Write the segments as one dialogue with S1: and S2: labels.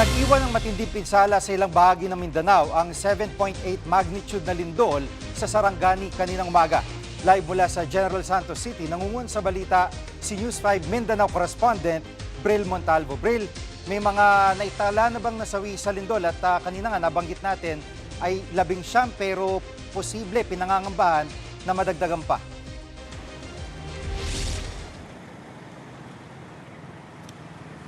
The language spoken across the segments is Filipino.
S1: Nag-iwan ng matinding pinsala sa ilang bahagi ng Mindanao ang 7.8 magnitude na lindol sa Sarangani kaninang umaga. Live mula sa General Santos City, nangungun sa balita si News 5 Mindanao correspondent Bril Montalvo. Bril, may mga naitala na bang nasawi sa lindol at kanina nga nabanggit natin ay 11 pero posible pinangangambahan na madagdagan pa.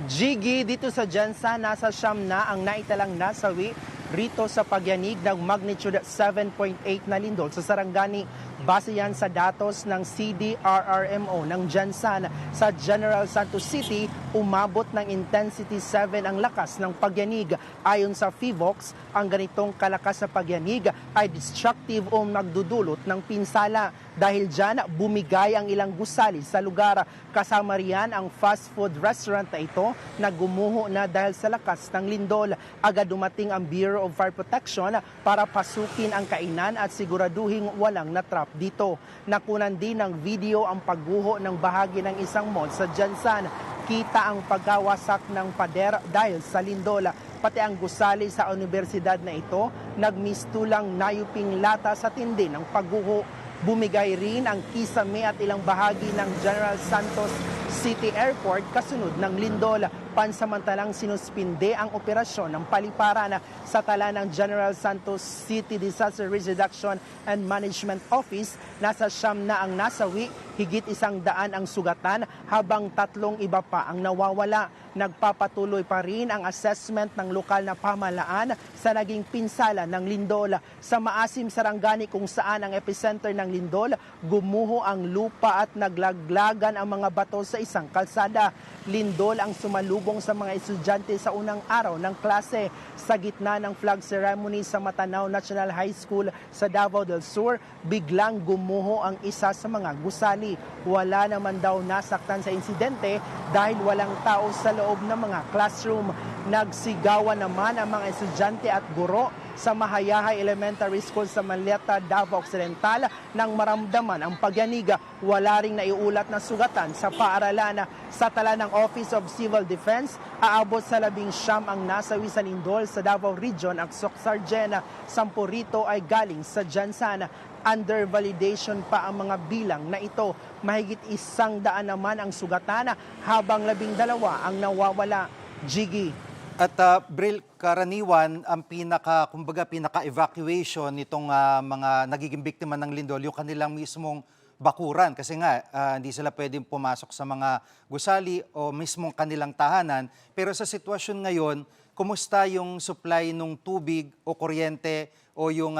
S2: Jiggy, dito sa Jensa, nasa siyam na ang naitalang nasawi rito sa pagyanig ng magnitude 7.8 na lindol sa Sarangani. Base yan sa datos ng CDRRMO ng Jensan sa General Santos City, umabot ng intensity 7 ang lakas ng pagyanig. Ayon sa FIVOX, ang ganitong kalakas na pagyanig ay destructive o magdudulot ng pinsala. Dahil dyan, bumigay ang ilang gusali sa lugar. Kasama riyan ang fast food restaurant na ito na gumuho na dahil sa lakas ng lindol. Agad dumating ang Bureau of Fire Protection para pasukin ang kainan at siguraduhing walang natrap dito. Nakunan din ng video ang pagguho ng bahagi ng isang mall sa Jensan. Kita ang pagkawasak ng pader dahil sa lindol. Pati ang gusali sa universidad na ito, nagmistulang nayuping lata sa tindi ng pagguho. Bumigay rin ang kisame at ilang bahagi ng General Santos City Airport kasunod ng lindol. Pansamantalang sinuspinde ang operasyon ng paliparan sa tala ng General Santos City Disaster Risk Reduction and Management Office. Nasa siyam na ang nasawi, higit 100 ang sugatan habang 3 iba pa ang nawawala. Nagpapatuloy pa rin ang assessment ng lokal na pamahalaan sa naging pinsala ng lindol. Sa Maasim, Sarangani kung saan ang epicenter ng lindol, gumuho ang lupa at naglaglagan ang mga bato sa isang kalsada. Lindol ang sumalubong sa mga estudyante sa unang araw ng klase. Sa gitna ng flag ceremony sa Matanao National High School sa Davao del Sur, biglang gumuho ang isa sa mga gusali. Wala naman daw nasaktan sa insidente dahil walang tao sa loob ng mga classroom. Nagsigawan naman ang mga estudyante at guro sa Mahayahay Elementary School sa Maleta, Davao Occidental nang maramdaman ang pagyanig. Wala ring naiulat na sugatan sa paaralan. Sa tala ng Office of Civil Defense, aabot sa 19 ang nasawi sa lindol sa Davao Region at Soc-Sargen. 10 rito ay galing sa Jensan. Under validation pa ang mga bilang na ito. Mahigit 100 naman ang sugatan habang 12 ang nawawala. Jiggy.
S1: At Bril, karaniwan ang pinaka-evacuation nitong mga nagiging biktima ng lindol, yung kanilang mismong bakuran. Kasi nga, hindi sila pwedeng pumasok sa mga gusali o mismong kanilang tahanan. Pero sa sitwasyon ngayon, kumusta yung supply ng tubig o kuryente o yung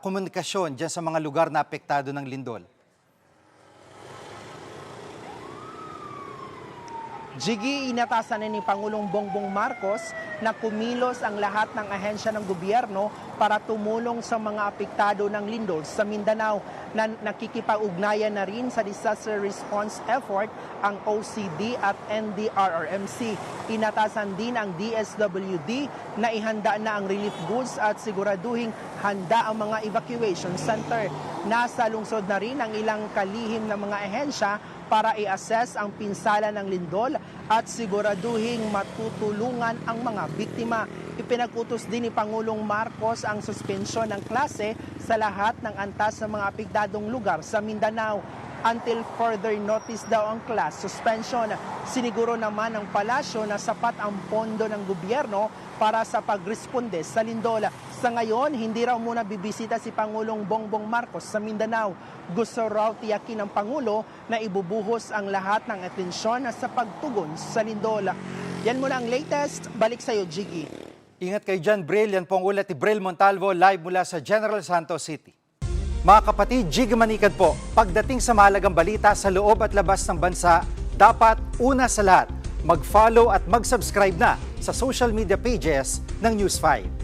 S1: komunikasyon dyan sa mga lugar na apektado ng lindol?
S2: Jiggy, inatasan ni Pangulong Bongbong Marcos na kumilos ang lahat ng ahensya ng gobyerno para tumulong sa mga apektado ng lindol sa Mindanao. Nakikipag-ugnayan na rin sa disaster response effort ang OCD at NDRRMC. Inatasan din ang DSWD na ihanda na ang relief goods at siguraduhing handa ang mga evacuation center. Nasa lungsod na rin ang ilang kalihim na mga ahensya para i-assess ang pinsala ng lindol at siguraduhing matutulungan ang mga biktima. Ipinag-utos din ni Pangulong Marcos ang suspensyon ng klase sa lahat ng antas ng mga apektadong lugar sa Mindanao. Until further notice daw ang class suspension. Siniguro naman ng palasyo na sapat ang pondo ng gobyerno para sa pagresponde sa lindol. Sa ngayon, hindi raw muna bibisita si Pangulong Bongbong Marcos sa Mindanao. Gusto raw tiyakin ng Pangulo na ibubuhos ang lahat ng atensyon sa pagtugon sa lindol. Yan muna ang latest. Balik sa iyo, Jiggy.
S1: Ingat kayo dyan, Bril. Yan po ang ulat ni Bril Montalvo live mula sa General Santos City. Mga kapatid, Jiggy Manikad po. Pagdating sa mahalagang balita sa loob at labas ng bansa, dapat una sa lahat, mag-follow at mag-subscribe na sa social media pages ng News 5.